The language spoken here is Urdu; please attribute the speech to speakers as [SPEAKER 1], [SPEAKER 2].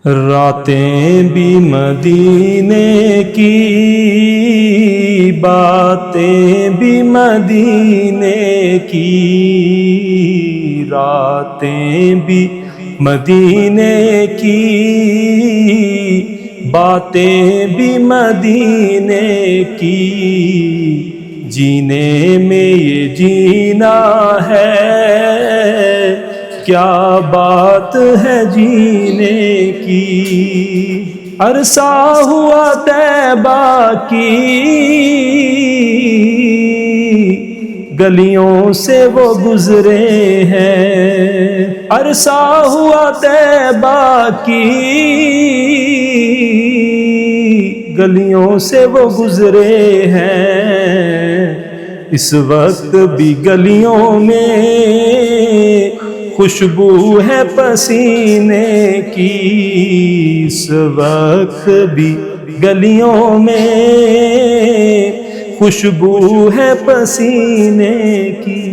[SPEAKER 1] راتیں بھی مدینے کی، باتیں بھی مدینے کی، راتیں بھی مدینے کی، باتیں بھی مدینے کی، جینے میں یہ جینا ہے، کیا بات ہے جینے کی۔ عرصہ ہوا طیبہ کی گلیوں سے وہ گزرے ہیں، عرصہ ہوا طیبہ کی گلیوں سے وہ گزرے ہیں، اس وقت بھی گلیوں میں خوشبو ہے پسینے کی، اس وقت بھی گلیوں میں خوشبو ہے پسینے کی۔